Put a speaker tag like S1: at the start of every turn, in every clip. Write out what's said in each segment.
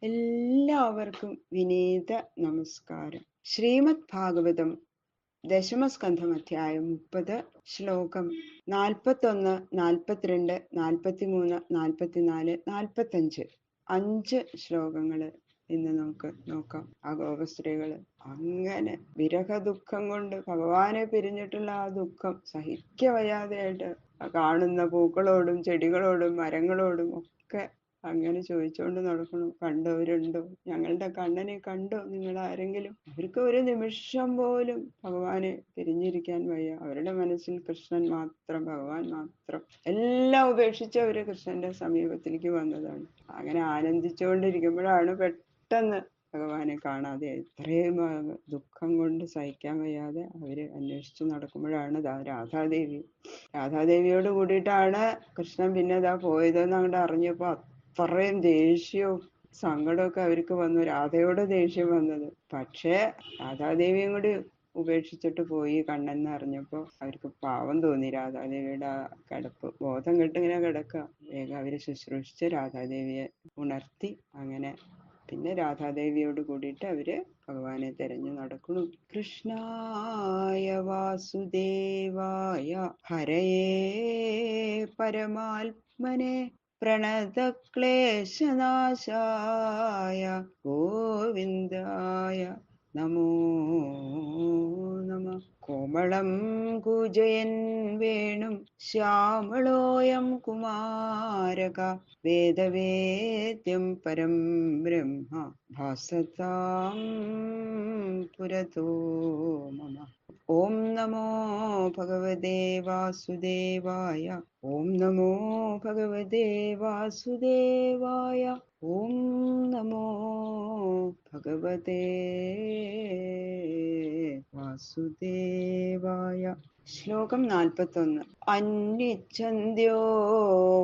S1: എല്ലാവർക്കും വിനീത നമസ്കാരം. ശ്രീമദ് ഭാഗവതം ദശമസ്കന്ധം അധ്യായം 30 ശ്ലോകം 41, 42, 43, 44, 45 5 ശ്ലോകങ്ങള് ഇന്ന് നമുക്ക് നോക്കാം. ആ ഗോപസ്ത്രീകള് അങ്ങനെ വിരഹ ദുഃഖം കൊണ്ട് ഭഗവാനെ പിരിഞ്ഞിട്ടുള്ള ആ ദുഃഖം സഹിക്കവയ്യാതെയായിട്ട് കാണുന്ന പൂക്കളോടും ചെടികളോടും മരങ്ങളോടും ഒക്കെ അങ്ങനെ ചോദിച്ചുകൊണ്ട് നടക്കണം. കണ്ടവരുണ്ടോ? ഞങ്ങളുടെ കണ്ണനെ കണ്ടോ നിങ്ങൾ ആരെങ്കിലും? അവർക്ക് ഒരു നിമിഷം പോലും ഭഗവാനെ പിരിഞ്ഞിരിക്കാൻ വയ്യ. അവരുടെ മനസ്സിൽ കൃഷ്ണൻ മാത്രം, ഭഗവാൻ മാത്രം. എല്ലാം ഉപേക്ഷിച്ച് അവര് കൃഷ്ണന്റെ സമീപത്തിലേക്ക് വന്നതാണ്. അങ്ങനെ ആനന്ദിച്ചുകൊണ്ടിരിക്കുമ്പോഴാണ് പെട്ടെന്ന് ഭഗവാനെ കാണാതെ ഇത്രയും ദുഃഖം കൊണ്ട് സഹിക്കാൻ വയ്യാതെ അവര് അന്വേഷിച്ച് നടക്കുമ്പോഴാണ് രാധാദേവി. രാധാദേവിയോട് കൂടിയിട്ടാണ് കൃഷ്ണൻ പിന്നെ പോയതെന്ന് അങ്ങോട്ട് അറിഞ്ഞപ്പോ അത്രയും ദേഷ്യവും സങ്കടമൊക്കെ അവർക്ക് വന്നു. രാധയോട് ദേഷ്യം വന്നത്. പക്ഷേ രാധാദേവിയും കൂടി ഉപേക്ഷിച്ചിട്ട് പോയി കണ്ണൻ എന്ന് അറിഞ്ഞപ്പോ അവർക്ക് പാവം തോന്നി. രാധാദേവിയുടെ ആ കിടപ്പ്, ബോധം കെട്ട് ഇങ്ങനെ കിടക്കുക. വേഗം അവര് ശുശ്രൂഷിച്ച് രാധാദേവിയെ ഉണർത്തി. അങ്ങനെ പിന്നെ രാധാദേവിയോട് കൂടിയിട്ട് അവര് ഭഗവാനെ തെരഞ്ഞു നടക്കുന്നു. കൃഷ്ണായ വാസുദേവായ ഹരയേ പരമാത്മനെ പ്രണതക്ലേശനാശായ ഗോവിന്ദായ നമോ നമഃ. കോമളം കൂജയൻ വേണും ശ്യാമളോയം കുമാരക വേദവേദ്യം പരം ബ്രഹ്മ ഭാസതാം പുരതോ മമ. ഓം നമോ ഭഗവതേ വാസുദേവായ. ഓം നമോ ഭഗവതേ വാസുദേവായ. ഓം നമോ ഭഗവതേ വാസുദേവായ. ശ്ലോകം 41. അന്വിച്ഛന്ത്യോ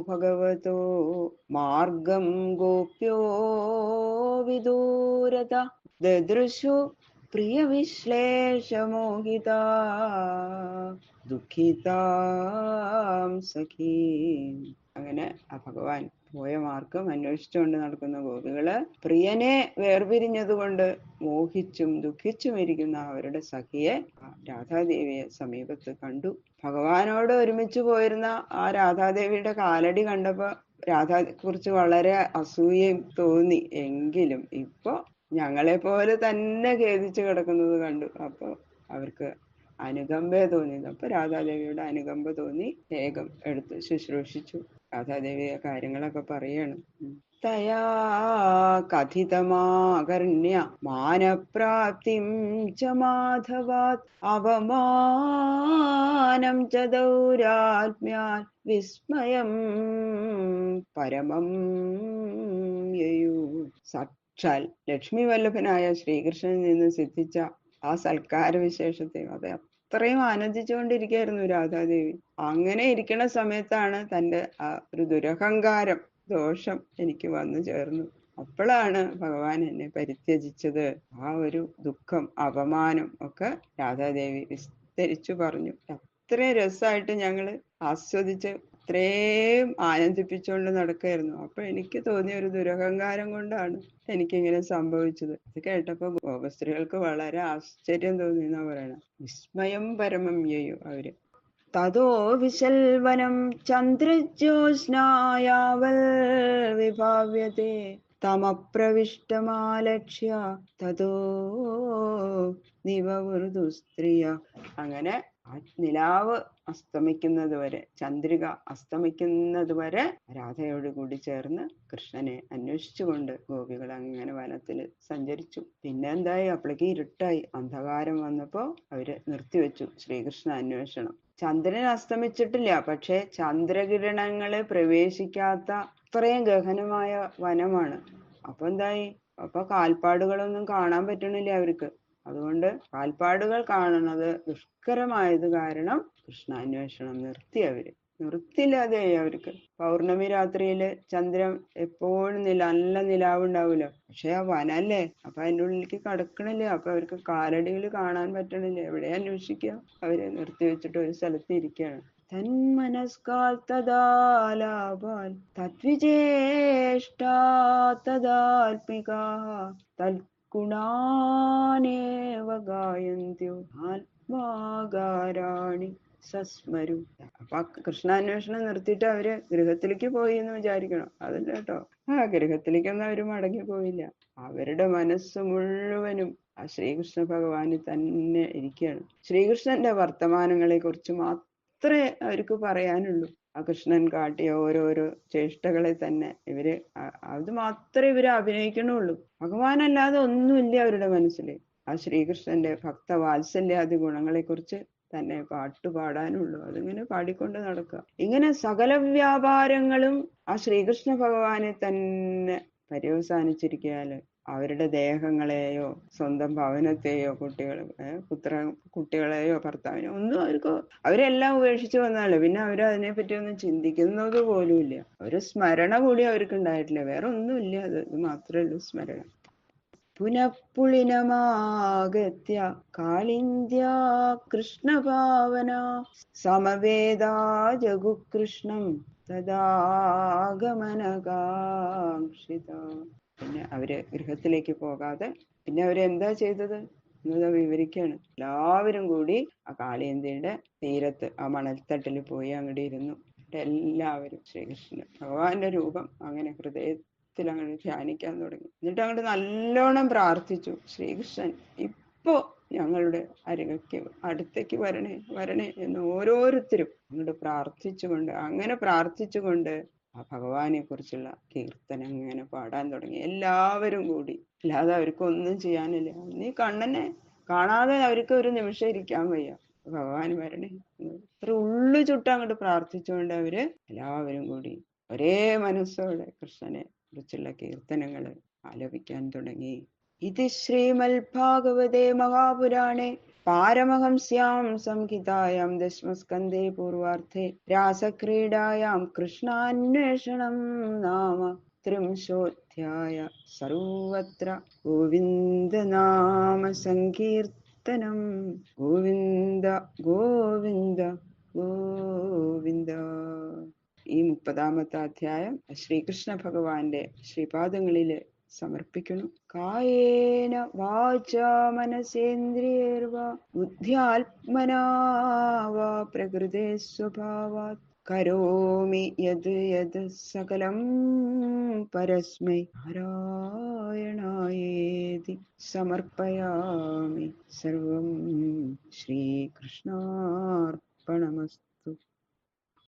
S1: ഭഗവതോ മാർഗം ഗോപ്യോ വിദൂരത ദദൃശു പ്രിയവിശ്ലേഷമോഹിതാ ദുഃഖിതാം സഖീം. അങ്ങനെ ആ ഭഗവാൻ പോയ മാർഗം അന്വേഷിച്ചുകൊണ്ട് നടക്കുന്ന ഗോപികള് പ്രിയനെ വേർപിരിഞ്ഞതുകൊണ്ട് മോഹിച്ചും ദുഃഖിച്ചും ഇരിക്കുന്ന അവരുടെ സഖിയെ രാധാദേവിയെ സമീപത്ത് കണ്ടു. ഭഗവാനോട് ഒരുമിച്ച് പോയിരുന്ന ആ രാധാദേവിയുടെ കാലടി കണ്ടപ്പോ രാധയെ കുറിച്ച് വളരെ അസൂയയും തോന്നി. എങ്കിലും ഇപ്പൊ ഞങ്ങളെ പോലെ തന്നെ ഖേദിച്ച് കിടക്കുന്നത് കണ്ടു. അപ്പൊ അവർക്ക് അനുകമ്പയെ തോന്നിയത്. അപ്പൊ രാധാദേവിയുടെ അനുകമ്പ തോന്നി വേഗം എടുത്ത് ശുശ്രൂഷിച്ചു. രാധാദേവിയെ കാര്യങ്ങളൊക്കെ പറയാണ്. തയാ കഥിതമാകർണ്യ മാനപ്രാപ്തിം ച മാധവാത് അവമാനം ച ദൗരാത്മ്യാൻ വിസ്മയം പരമം യയു. സാക്ഷാൽ ലക്ഷ്മി വല്ലഭനായ ശ്രീകൃഷ്ണനിൽ നിന്ന് സിദ്ധിച്ച ആ സൽക്കാര വിശേഷത്തെ അത് അത്രയും ആനന്ദിച്ചുകൊണ്ടിരിക്കുകയായിരുന്നു രാധാദേവി. അങ്ങനെ ഇരിക്കുന്ന സമയത്താണ് തന്റെ ആ ഒരു ദുരഹങ്കാരം ദോഷം എനിക്ക് വന്നു ചേർന്നു. അപ്പോഴാണ് ഭഗവാൻ എന്നെ പരിത്യജിച്ചത്. ആ ഒരു ദുഃഖം, അപമാനം ഒക്കെ രാധാദേവി വിസ്തരിച്ചു പറഞ്ഞു. അത്രയും രസമായിട്ട് ഞങ്ങള് ആസ്വദിച്ച് അത്രയും ആനന്ദിപ്പിച്ചുകൊണ്ട് നടക്കുകയായിരുന്നു. അപ്പൊ എനിക്ക് തോന്നിയ ഒരു ദുരഹങ്കാരം കൊണ്ടാണ് എനിക്കിങ്ങനെ സംഭവിച്ചത്. ഇത് കേട്ടപ്പോ ഗോപസ്ത്രീകൾക്ക് വളരെ ആശ്ചര്യം തോന്നി എന്നാ പറയണ. വിസ്മയം പരമം യയു അവര്. തതോ വിശൽവനം ചന്ദ്രജ്യോത്സ്നായാവൽ വിഭാവ്യത്തെ തമപ്രവിഷ്ടമാലക്ഷ്യ തതോ നിവവൃതു സ്ത്രീയ. അങ്ങനെ ആ നിലാവ് അസ്തമിക്കുന്നത് വരെ, ചന്ദ്രിക അസ്തമിക്കുന്നത് വരെ രാധയോട് കൂടി ചേർന്ന് കൃഷ്ണനെ അന്വേഷിച്ചുകൊണ്ട് ഗോപികൾ അങ്ങനെ വനത്തിൽ സഞ്ചരിച്ചു. പിന്നെ എന്തായി? അപ്പോഴേക്ക് ഇരുട്ടായി, അന്ധകാരം വന്നപ്പോ അവര് നിർത്തിവെച്ചു ശ്രീകൃഷ്ണ അന്വേഷണം. ചന്ദ്രൻ അസ്തമിച്ചിട്ടില്ല, പക്ഷെ ചന്ദ്രകിരണങ്ങള് പ്രവേശിക്കാത്ത അത്രയും ഗഹനമായ വനമാണ്. അപ്പൊ എന്തായി? അപ്പൊ കാൽപ്പാടുകളൊന്നും കാണാൻ പറ്റണില്ല അവർക്ക്. അതുകൊണ്ട് കാൽപ്പാടുകൾ കാണുന്നത് ദുഷ്കരമായത് കാരണം കൃഷ്ണാന്വേഷണം നിർത്തി. അവര് നിർത്തില്ലാതെയായി അവർക്ക്. പൗർണമി രാത്രിയില് ചന്ദ്രൻ എപ്പോഴും നല്ല നിലാവുണ്ടാവൂലോ. പക്ഷെ ആ വനല്ലേ, അപ്പൊ അതിൻ്റെ ഉള്ളിലേക്ക് കടക്കണില്ല. അപ്പൊ അവർക്ക് കാലടികൾ കാണാൻ പറ്റണില്ല. എവിടെ അന്വേഷിക്കുക? അവര് നിർത്തി വെച്ചിട്ട് ഒരു സ്ഥലത്ത് ഇരിക്കുകയാണ്. തന്മനസ്കാൽ തദാ ലാഭാൽ തദ്വിജേഷ്ടാ തദാത്മികാഃ തൽഗുണാനേവ ഗായന്ത്യോ ആത്മാകാരാണി സസ്മരു. അപ്പൊ കൃഷ്ണാന്വേഷണം നിർത്തിയിട്ട് അവര് ഗൃഹത്തിലേക്ക് പോയി എന്ന് വിചാരിക്കണം. അതല്ല കേട്ടോ, ഗൃഹത്തിലേക്കൊന്നും അവര് മടങ്ങി പോയില്ല. അവരുടെ മനസ്സ് മുഴുവനും ആ ശ്രീകൃഷ്ണ ഭഗവാനിൽ തന്നെ ഇരിക്കുകയാണ്. ശ്രീകൃഷ്ണന്റെ വർത്തമാനങ്ങളെ കുറിച്ച് മാത്രമേ അവർക്ക് പറയാനുള്ളൂ. ആ കൃഷ്ണൻ കാട്ടിയ ഓരോരോ ചേഷ്ടകളെ തന്നെ ഇവര് അത് മാത്രമേ ഇവര് അഭിനയിക്കണുള്ളൂ. ഭഗവാനല്ലാതെ ഒന്നുമില്ല അവരുടെ മനസ്സില്. ആ ശ്രീകൃഷ്ണന്റെ ഭക്തവാത്സല്യാദി ഗുണങ്ങളെ കുറിച്ച് തന്നെ പാടാനുള്ളൂ. അതിങ്ങനെ പാടിക്കൊണ്ട് നടക്കുക. ഇങ്ങനെ സകല വ്യാപാരങ്ങളും ആ ശ്രീകൃഷ്ണ ഭഗവാനെ തന്നെ പര്യവസാനിച്ചിരിക്കാല് അവരുടെ ദേഹങ്ങളെയോ സ്വന്തം ഭവനത്തെയോ കുട്ടികളെയോ ഭർത്താവിനെയോ ഒന്നും അവരെല്ലാം ഉപേക്ഷിച്ച് വന്നാലോ പിന്നെ അവരതിനെ പറ്റി ഒന്നും ചിന്തിക്കുന്നത് പോലുമില്ല. ഒരു സ്മരണ കൂടി അവർക്ക് ഉണ്ടായിട്ടില്ല. വേറെ ഒന്നുമില്ല. അത് മാത്രമേ ഉള്ളൂ സ്മരണ. പുനഃപുളിനമാഗത്യ കാളിന്ത്യ കൃഷ്ണഭാവന സമവേദാ ജഗുകൃഷ്ണം തദാഗമനകാംക്ഷിത. പിന്നെ അവര് ഗൃഹത്തിലേക്ക് പോകാതെ പിന്നെ അവരെന്താ ചെയ്തത് എന്നത് വിവരിക്കുകയാണ്. എല്ലാവരും കൂടി ആ കാളിയന്തിയുടെ തീരത്ത് ആ മണൽത്തട്ടിൽ പോയി അങ്ങോട്ട് ഇരുന്നു. എല്ലാവരും ശ്രീകൃഷ്ണൻ ഭഗവാന്റെ രൂപം അങ്ങനെ ഹൃദയത്തിൽ അങ്ങോട്ട് ധ്യാനിക്കാൻ തുടങ്ങി. എന്നിട്ട് അങ്ങോട്ട് നല്ലോണം പ്രാർത്ഥിച്ചു. ശ്രീകൃഷ്ണൻ ഇപ്പോ ഞങ്ങളുടെ അടുത്തേക്ക് വരണേ വരണേ എന്ന് ഓരോരുത്തരും അങ്ങോട്ട് പ്രാർത്ഥിച്ചുകൊണ്ട് ആ ഭഗവാനെ കുറിച്ചുള്ള കീർത്തനം ഇങ്ങനെ പാടാൻ തുടങ്ങി. എല്ലാവരും കൂടി. അല്ലാതെ അവർക്കൊന്നും ചെയ്യാനില്ല. നീ കണ്ണനെ കാണാതെ അവർക്ക് ഒരു നിമിഷം ഇരിക്കാൻ വയ്യ. ഭഗവാൻ വരണേ ഇത്ര ഉള്ളു ചുട്ട അങ്ങോട്ട് പ്രാർത്ഥിച്ചുകൊണ്ട് അവര് എല്ലാവരും കൂടി ഒരേ മനസ്സോടെ കൃഷ്ണനെ കുറിച്ചുള്ള കീർത്തനങ്ങൾ ആലപിക്കാൻ തുടങ്ങി. ഇത് ശ്രീമൽ ഭാഗവതേ മഹാപുരാണേ പാരമഹംസ്യാം സംഹിതായാം ദശമസ്കന്ധേ പൂർവാർദ്ധേ രാസക്രീഡായാം കൃഷ്ണാന്വേഷണം നാമ ത്രിംശോധ്യായ. സർവത്ര ഗോവിന്ദ നാമ സങ്കീർത്തനം. ഗോവിന്ദ ഗോവിന്ദ ഗോവിന്ദ. ഈ 30-ാമത്തെ അധ്യായം ശ്രീകൃഷ്ണ ഭഗവാന്റെ ശ്രീപാദങ്ങളില് സമർപ്പിക്കുന്നു. കായേന വാചാ മനസേന്ദ്രിയൈർവാ ബുദ്ധ്യാത്മനാ വാ പ്രകൃതേ സ്വഭാവാത് കരോമി യത് സകലം പരസ്മൈ നാരായണായേതി സമർപ്പയാമി. സർവം ശ്രീകൃഷ്ണാർപ്പണമസ്തു.